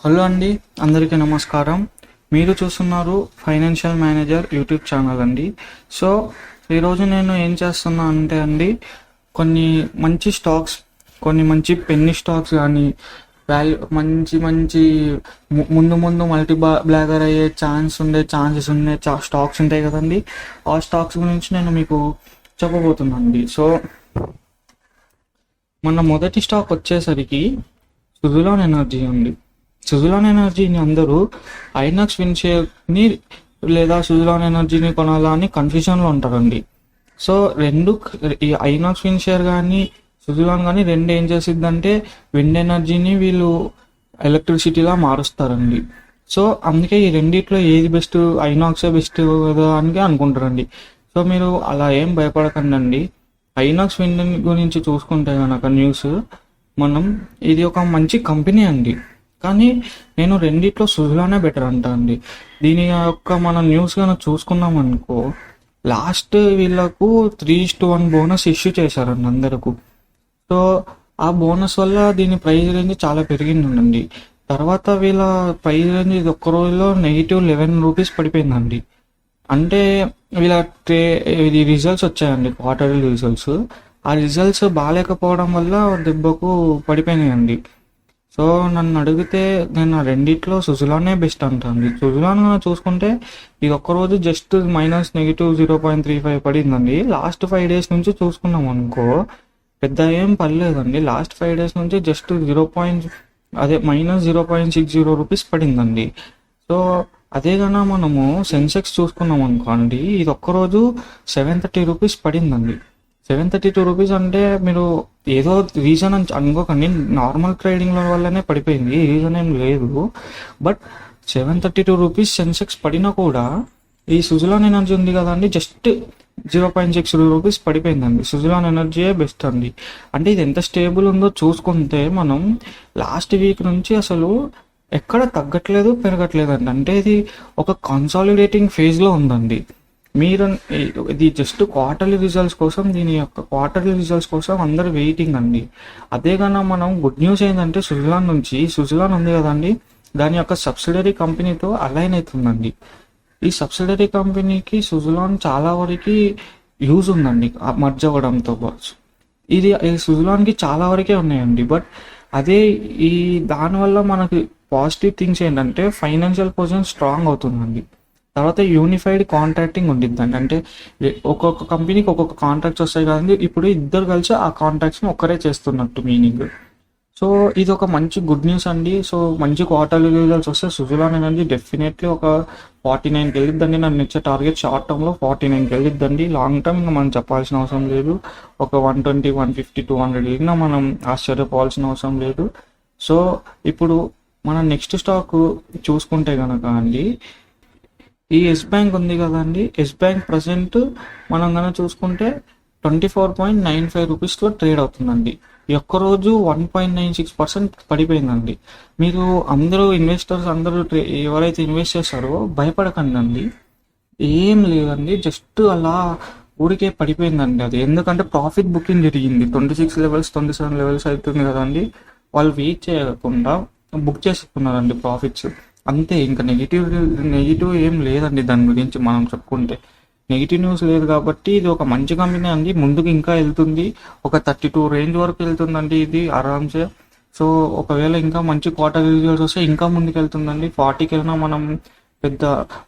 Hello అండి, అందరికీ నమస్కారం. మీరు చూస్తున్నారు ఫైనాన్షియల్ మేనేజర్ యూట్యూబ్ ఛానల్ అండి. సో ఈరోజు నేను ఏం చేస్తున్నా అంటే అండి, కొన్ని మంచి స్టాక్స్, కొన్ని మంచి పెన్నీ స్టాక్స్ కానీ మంచి మంచి ముందు ముందు బ్లాగర్ అయ్యే ఛాన్సెస్ ఉండే స్టాక్స్ ఉంటాయి కదండి. ఆ స్టాక్స్ గురించి నేను మీకు చెప్పబోతున్నాను అండి. సో మన మొదటి స్టాక్ వచ్చేసరికి సుజలాన్ ఎనర్జీ అండి. సుజలాన్ ఎనర్జీని అందరూ ఐనాక్స్ విన్షేర్ని లేదా సుజలాన్ ఎనర్జీని కొనాలా అని కన్ఫ్యూజన్లో ఉంటారండి. సో ఈ ఐనాక్స్ విన్షేర్ కానీ సుజలాన్ కానీ రెండు ఏం చేసిద్దంటే విండ్ ఎనర్జీని వీళ్ళు ఎలక్ట్రిసిటీలా మారుస్తారండి. సో అందుకే ఈ రెండిట్లో ఏది బెస్ట్, ఐనాక్సే బెస్ట్ కదా అని అనుకుంటారండి. సో మీరు అలా ఏం భయపడకండి. ఐనాక్స్ విండ్ గురించి చూసుకుంటే కనుక న్యూస్, ఇది ఒక మంచి కంపెనీ అండి. కానీ నేను రెండిట్లో సుజలానే బెటర్ అంటా అండి. దీని యొక్క మనం న్యూస్ కనుక చూసుకున్నాం అనుకో, లాస్ట్ వీళ్ళకు 3:1 బోనస్ ఇష్యూ చేశారండి అందరకు. సో ఆ బోనస్ వల్ల దీని ప్రైస్ రేంజ్ చాలా పెరిగిందండి. తర్వాత వీళ్ళ ప్రైస్ రేంజ్ ఒక్క రోజులో -11 రూపీస్ పడిపోయిందండి. అంటే వీళ్ళ ఇది రిజల్ట్స్ వచ్చాయండి, క్వార్టర్లీ రిజల్ట్స్. ఆ రిజల్ట్స్ బాగాలేకపోవడం వల్ల దెబ్బకు పడిపోయినాయండి. సో నన్ను అడిగితే నేను రెండిట్లో సుజలానే బెస్ట్ అంటాను. సుజలాన్ చూసుకుంటే ఇది ఒక్కరోజు జస్ట్ -0.35 పడిందండి. లాస్ట్ 5 days నుంచి చూసుకున్నాం అనుకో, పెద్ద ఏం పర్లేదండి. లాస్ట్ 5 days నుంచి జస్ట్ -0.60 రూపీస్ పడిందండి. సో అదే కన్నా మనము సెన్సెక్స్ చూసుకున్నాం అనుకోండి, ఇది ఒక్కరోజు 730 రూపీస్ పడిందండి. 732 రూపీస్ అంటే మీరు ఏదో రీజన్ అని అనుకోకండి, నార్మల్ ట్రేడింగ్ల వల్లనే పడిపోయింది, రీజన్ ఏం లేదు. బట్ 732 రూపీస్ సెన్సెక్స్ పడినా కూడా ఈ సుజలాన్ ఎనర్జీ ఉంది కదండి, జస్ట్ 0.60 రూపీస్ పడిపోయిందండి. సుజలాన్ ఎనర్జీయే బెస్ట్ అండి. అంటే ఇది ఎంత స్టేబుల్ ఉందో చూసుకుంటే మనం లాస్ట్ వీక్ నుంచి అసలు ఎక్కడ తగ్గట్లేదు, పెరగట్లేదండి. అంటే ఇది ఒక కన్సాలిడేటింగ్ ఫేజ్లో ఉందండి. ఇది జస్ట్ క్వార్టర్లీ రిజల్ట్స్ కోసం, దీని యొక్క క్వార్టర్లీ రిజల్ట్స్ కోసం అందరు వెయిటింగ్ అండి. అదే కన్నా మనం గుడ్ న్యూస్ ఏంటంటే సుజలాన్ ఉంది కదండి, దాని యొక్క సబ్సిడరీ కంపెనీతో అలైన్ అవుతుందండి. ఈ సబ్సిడరీ కంపెనీకి సుజలాన్ చాలా వరకు యూజ్ ఉందండి మర్జ్ అవ్వడంతో పాటు. ఇది సుజలాన్కి చాలా వరకే ఉన్నాయండి. బట్ అదే దానివల్ల మనకి పాజిటివ్ థింగ్స్ ఏంటంటే ఫైనాన్షియల్ పొజిషన్ స్ట్రాంగ్ అవుతుందండి. తర్వాత యూనిఫైడ్ కాంట్రాక్టింగ్ ఉండిద్దండి. అంటే ఒక్కొక్క కంపెనీకి ఒక్కొక్క కాంట్రాక్ట్స్ వస్తాయి కదండి, ఇప్పుడు ఇద్దరు కలిసి ఆ కాంట్రాక్ట్స్ని ఒక్కరే చేస్తున్నట్టు మీనింగ్. సో ఇది ఒక మంచి గుడ్ న్యూస్ అండి. సో మంచి క్వార్టర్లీ రిజల్ట్స్ వస్తే సుజలాన్ ఎనర్జీ డెఫినెట్లీ ఒక 49కి వెళ్ళిద్దండి. నన్ను ఇచ్చే టార్గెట్ షార్ట్ టర్మ్లో 49కి వెళ్ళిద్దండి. లాంగ్ టర్మ్ ఇంకా మనం చెప్పాల్సిన అవసరం లేదు. ఒక 120, 150, 200 వెళ్ళినా మనం ఆశ్చర్యపోవాల్సిన అవసరం లేదు. సో ఇప్పుడు మనం నెక్స్ట్ స్టాక్ చూసుకుంటే కనుక అండి, ఈ ఎస్ బ్యాంక్ ఉంది కదండి. ఎస్ బ్యాంక్ ప్రజెంట్ మనం కనుక చూసుకుంటే 24.95 రూపీస్లో ట్రేడ్ అవుతుందండి. ఈ ఒక్కరోజు 1.96% పడిపోయిందండి. మీరు అందరూ ఇన్వెస్టర్స్ ఎవరైతే ఇన్వెస్ట్ చేస్తారో భయపడకండి అండి, ఏం లేదండి. జస్ట్ అలా ఊరికే పడిపోయిందండి అది. ఎందుకంటే ప్రాఫిట్ బుకింగ్ జరిగింది. 26 levels 27 levels అవుతుంది కదండి, వాళ్ళు వెయిట్ చేయకుండా బుక్ చేసుకున్నారండి ప్రాఫిట్స్. అంతే, ఇంకా నెగిటివ్ ఏం లేదండి. దాని గురించి మనం చెప్పుకుంటే నెగిటివ్ న్యూస్ లేదు కాబట్టి ఇది ఒక మంచి కంపెనీ అండి. ముందుకు ఇంకా వెళ్తుంది, ఒక 32 రేంజ్ వరకు వెళ్తుందండి ఇది ఆరామ్సే. సో ఒకవేళ ఇంకా మంచి క్వార్టర్ రిజల్ట్స్ వస్తే ఇంకా ముందుకు వెళ్తుందండి. 40కి వెళ్ళినా మనం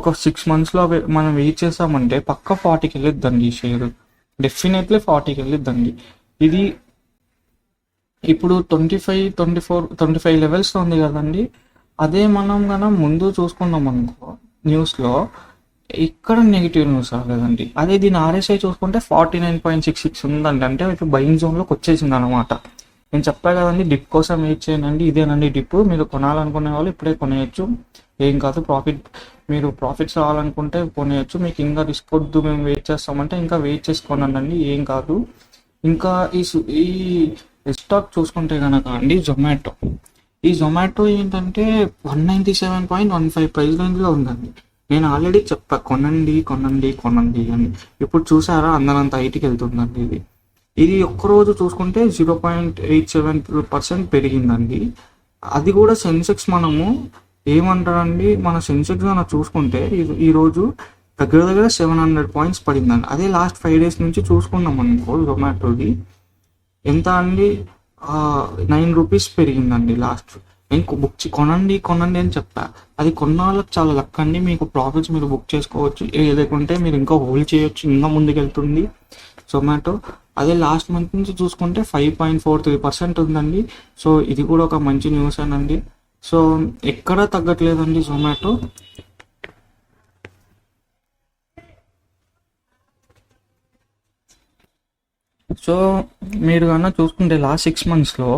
ఒక 6 monthsలో మనం వెయిట్ చేస్తామంటే పక్క 40కి వెళ్ళిద్దండి ఈ షేర్. డెఫినెట్లీ 40కి వెళ్ళిద్దండి. ఇది ఇప్పుడు 25 లెవెల్స్ ఉంది కదండి. అదే మనం కనుక ముందు చూసుకున్నాం అనుకో న్యూస్లో, ఇక్కడ నెగిటివ్ న్యూస్ రాలేదండి. అదే దీని RSI చూసుకుంటే 49.66 ఉందండి. అంటే ఇప్పుడు బయింగ్ జోన్లోకి వచ్చేసింది అనమాట. నేను చెప్పా కదండి, డిప్ కోసం వెయిట్ చేయండి. ఇదేనండి డిప్. మీరు కొనాలనుకునే వాళ్ళు ఇప్పుడే కొనేయచ్చు, ఏం కాదు. మీరు ప్రాఫిట్స్ రావాలనుకుంటే కొనేయచ్చు. మీకు ఇంకా రిస్క్ వద్దు, మేము వెయిట్ చేస్తామంటే ఇంకా వెయిట్ చేసుకోనండి, ఏం కాదు. ఇంకా ఈ స్టాక్ చూసుకుంటే కనుక అండి, జొమాటో ఏంటంటే 197.15 ప్రైస్ రేంజ్లో ఉందండి. నేను ఆల్రెడీ చెప్పా కొనండి అని. ఇప్పుడు చూసారా, అందరంత 8కి వెళ్తుందండి. ఇది ఒక్కరోజు చూసుకుంటే 0.87% పెరిగిందండి. అది కూడా సెన్సెక్స్ మనము ఏమంటారండి, మన సెన్సెక్స్ మనం చూసుకుంటే ఈరోజు దగ్గర దగ్గర 700 పాయింట్స్ పడిందండి. అదే లాస్ట్ 5 days నుంచి చూసుకున్నాం అనుకో జొమాటోది ఎంత అండి, 9 రూపీస్ పెరిగిందండి లాస్ట్. నేను కొనండి కొనండి అని చెప్తా, అది కొన్న వాళ్ళకి చాలా లక్ అండి. మీకు ప్రాఫిట్స్ మీరు బుక్ చేసుకోవచ్చు, లేకుంటే మీరు ఇంకా హోల్డ్ చేయొచ్చు, ఇంకా ముందుకెళ్తుంది జొమాటో. అదే లాస్ట్ మంత్ నుంచి చూసుకుంటే 5.43% ఉందండి. సో ఇది కూడా ఒక మంచి న్యూస్ అనండి. సో ఎక్కడా తగ్గట్లేదండి జొమాటో. సో మీరు కన్నా చూసుకుంటే లాస్ట్ 6 monthsలో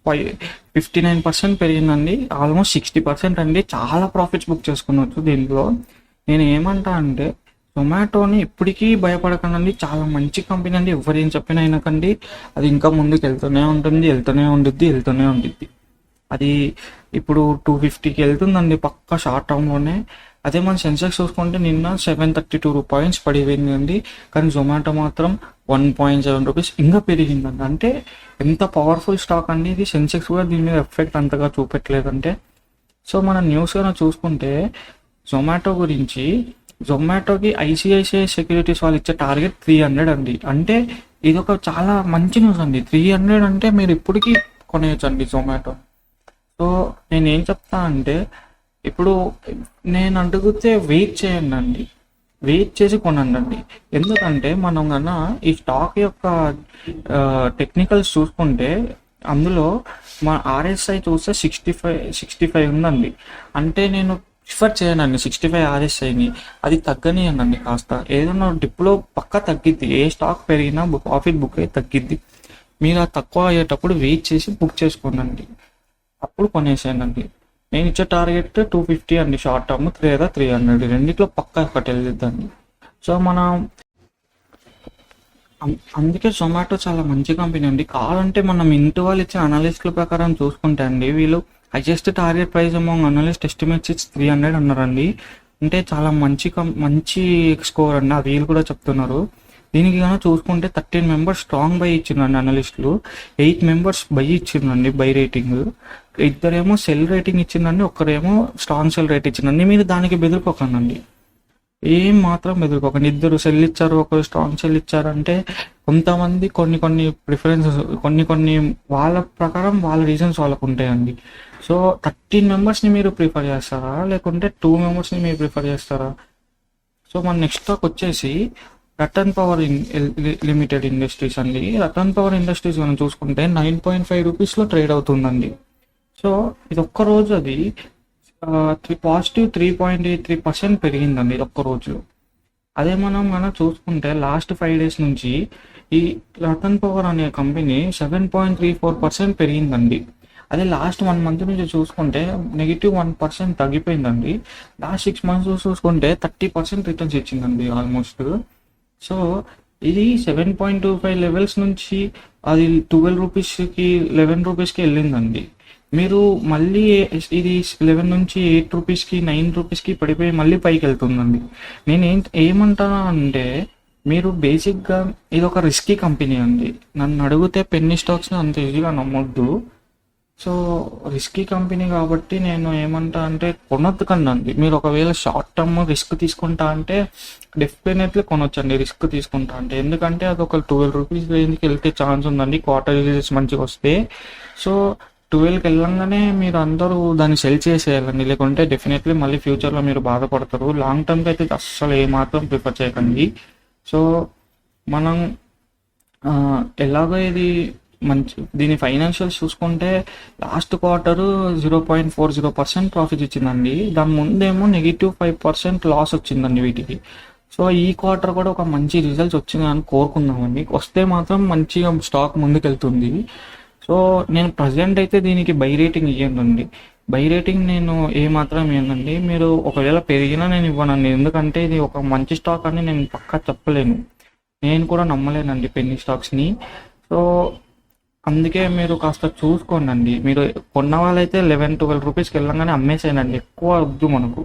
59% పెరిగిందండి, ఆల్మోస్ట్ 60% అండి. చాలా ప్రాఫిట్స్ బుక్ చేసుకున్నచ్చు దీంట్లో. నేను ఏమంటా అంటే జొమాటోని ఇప్పటికీ భయపడకండి, చాలా మంచి కంపెనీ అండి. ఎవరు ఏం చెప్పినా అయినాకండి, అది ఇంకా ముందుకు వెళ్తూనే ఉంటుంది, వెళ్తూనే ఉంటుంది. అది ఇప్పుడు 250కి వెళ్తుందండి పక్క షార్ట్ టర్మ్లోనే. అదే మన సెన్సెక్స్ చూసుకుంటే నిన్న 732 పాయింట్స్ పడిపోయిందండి, కానీ జొమాటో మాత్రం 1.7 రూపీస్ ఇంకా పెరిగిందండి. అంటే ఎంత పవర్ఫుల్ స్టాక్ అండి ఇది. సెన్సెక్స్ కూడా దీని మీద ఎఫెక్ట్ అంతగా చూపెట్టలేదంటే. సో మన న్యూస్ కన్నా చూసుకుంటే జొమాటో గురించి, జొమాటోకి ఐసిఐసిఐ సెక్యూరిటీస్ వాళ్ళు ఇచ్చే టార్గెట్ 300 అండి. అంటే ఇది ఒక చాలా మంచి న్యూస్ అండి. 300 అంటే మీరు ఇప్పటికీ కొనేయచ్చు అండి జొమాటో. సో నేనేం చెప్తా అంటే ఇప్పుడు నేను అడిగితే వెయిట్ చేయండి అండి, వెయిట్ చేసి కొనండి. ఎందుకంటే మనం కన్నా ఈ స్టాక్ యొక్క టెక్నికల్స్ చూసుకుంటే అందులో మా ఆర్ఎస్ఐ చూస్తే 65 ఉందండి. అంటే నేను ప్రిఫర్ చేయనండి 65 ఆర్ఎస్ఐని, అది తగ్గనియనండి కాస్త. ఏదైనా డిప్లో పక్క తగ్గిద్ది, ఏ స్టాక్ పెరిగినా ప్రాఫిట్ బుక్ అయ్యి తగ్గిద్ది. మీరు ఆ తక్కువ అయ్యేటప్పుడు వెయిట్ చేసి బుక్ చేసుకోండి, అప్పుడు కొనేసేయండి. నేను ఇచ్చే టార్గెట్ 250 అండి షార్ట్ టర్మ్, లేదా 300, రెండిట్లో పక్కా ఒకటి వెళ్ళిద్దండి. సో మనం అందుకే జొమాటో చాలా మంచి కంపెనీ అండి. కావాలంటే మనం ఇంటి వాళ్ళు ఇచ్చిన అనలిస్టుల ప్రకారం చూసుకుంటే అండి, వీళ్ళు highest target price among analyst estimates 300 అన్నారండి. అంటే చాలా మంచి స్కోర్ అండి, అది వీళ్ళు కూడా చెప్తున్నారు. దీనికి కన్నా చూసుకుంటే 13 members స్ట్రాంగ్ బై ఇచ్చిందండి అనలిస్టులు, 8 members బై ఇచ్చిందండి బై రేటింగ్, ఇద్దరేమో సెల్ రేటింగ్ ఇచ్చిందండి, ఒక్కరేమో స్ట్రాంగ్ సెల్ రేట్ ఇచ్చిందండి. మీరు దానికి బెదిరిపోకండి, ఏం మాత్రం బెదిరిపోకండి. ఇద్దరు సెల్ ఇచ్చారు, ఒకరు స్ట్రాంగ్ సెల్ ఇచ్చారంటే కొంతమంది కొన్ని ప్రిఫరెన్సెస్, కొన్ని వాళ్ళ ప్రకారం వాళ్ళ రీజన్స్ వాళ్ళకు ఉంటాయండి. సో 13 membersని మీరు ప్రిఫర్ చేస్తారా, లేకుంటే 2 membersని మీరు ప్రిఫర్ చేస్తారా? సో మన నెక్స్ట్ స్టాక్ వచ్చేసి రతన్ పవర్ లిమిటెడ్ ఇండస్ట్రీస్ అండి. రతన్ పవర్ ఇండస్ట్రీస్ మనం చూసుకుంటే 9.5 రూపీస్లో ట్రేడ్ అవుతుందండి. సో ఇది ఒక్కరోజు అది పాజిటివ్ 3.83% పెరిగిందండి ఇది ఒక్కరోజు. అదే మనం చూసుకుంటే లాస్ట్ 5 days నుంచి ఈ రతన్ పవర్ అనే కంపెనీ 7.34% పెరిగిందండి. అదే లాస్ట్ 1 month నుంచి చూసుకుంటే -1% తగ్గిపోయిందండి. లాస్ట్ 6 months చూసుకుంటే 30% రిటర్న్స్ ఇచ్చిందండి ఆల్మోస్ట్. సో ఇది 7.25 లెవెల్స్ నుంచి అది 12 రూపీస్కి 11 రూపీస్కి వెళ్ళిందండి. మీరు మళ్ళీ ఇది 11 నుంచి 8 రూపీస్కి 9 రూపీస్కి పడిపోయి మళ్ళీ పైకి వెళ్తుందండి. నేను ఏమంటాను అంటే మీరు బేసిక్గా ఇది ఒక రిస్కీ కంపెనీ అండి. నన్ను అడిగితే పెన్నీ స్టాక్స్ని అంత ఈజీగా నమ్మొద్దు. సో రిస్కీ కంపెనీ కాబట్టి నేను ఏమంటా అంటే కొనొద్దు కండి. మీరు ఒకవేళ షార్ట్ టర్మ్ రిస్క్ తీసుకుంటా అంటే డెఫినెట్లీ కొనొచ్చండి రిస్క్ తీసుకుంటా అంటే. ఎందుకంటే అది ఒక 12 రూపీస్ రేంజ్కి వెళ్తే ఛాన్స్ ఉందండి క్వార్టర్ రిజల్ట్స్ మంచిగా వస్తే. సో 12కి వెళ్ళంగానే మీరు అందరూ దాన్ని సెల్ చేసేయాలండి, లేకుంటే డెఫినెట్లీ మళ్ళీ ఫ్యూచర్లో మీరు బాధపడతారు. లాంగ్ టర్మ్కి అయితే అస్సలు ఏమాత్రం ప్రిఫర్ చేయకండి. సో మనం ఎలాగో ఇది దీని ఫైనాన్షియల్స్ చూసుకుంటే లాస్ట్ క్వార్టర్ 0.40% ప్రాఫిట్ ఇచ్చిందండి. దాని ముందేమో -5% లాస్ వచ్చిందండి వీటికి. సో ఈ క్వార్టర్ కూడా ఒక మంచి రిజల్ట్స్ వచ్చిందని కోరుకుందామండి. వస్తే మాత్రం మంచిగా స్టాక్ ముందుకెళ్తుంది. సో నేను ప్రజెంట్ అయితే దీనికి బై రేటింగ్ ఇవ్వనండి. బై రేటింగ్ నేను ఏమాత్రం ఇవ్వనండి. మీరు ఒకవేళ పెరిగినా నేను ఇవ్వనండి, ఎందుకంటే ఇది ఒక మంచి స్టాక్ అని నేను పక్కా చెప్పలేను, నేను కూడా నమ్మలేనండి పెన్నీ స్టాక్స్ని. సో అందుకే మీరు కాస్త చూసుకోండి. మీరు కొన్న వాళ్ళైతే 11-12 రూపీస్కి వెళ్ళంగానే అమ్మేసేయండి, ఎక్కువ వద్దు మనకు.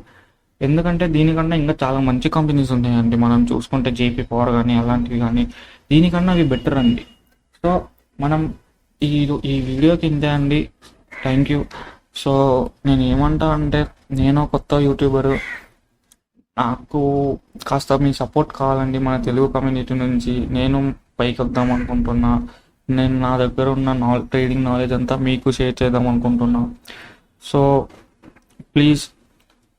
ఎందుకంటే దీనికన్నా ఇంకా చాలా మంచి కంపెనీస్ ఉన్నాయండి. మనం చూసుకుంటే జేపీ పవర్ కానీ అలాంటివి కానీ దీనికన్నా అవి బెటర్ అండి. సో మనం ఈ వీడియోకి ఇంతే అండి. Thank you. సో నేను ఏమంటా అంటే, నేను కొత్త యూట్యూబరు, నాకు కాస్త మీ సపోర్ట్ కావాలండి మన తెలుగు కమ్యూనిటీ నుంచి. నేను పైకి వద్దాం అనుకుంటున్నా. నేను నా దగ్గర ఉన్న ట్రేడింగ్ నాలెడ్జ్ అంతా మీకు షేర్ చేద్దాం అనుకుంటున్నా. So please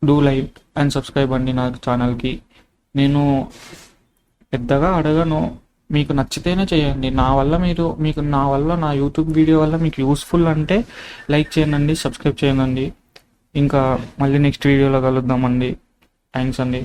do like and subscribe అండి నా ఛానల్కి. నేను పెద్దగా అడగను, మీకు నచ్చితేనే చేయండి. నా వల్ల నా యూట్యూబ్ వీడియో వల్ల మీకు యూస్ఫుల్ అంటే లైక్ చేయండి, సబ్స్క్రైబ్ చేయండి. ఇంకా మళ్ళీ నెక్స్ట్ వీడియోలో కలుద్దామండి. థ్యాంక్స్ అండి.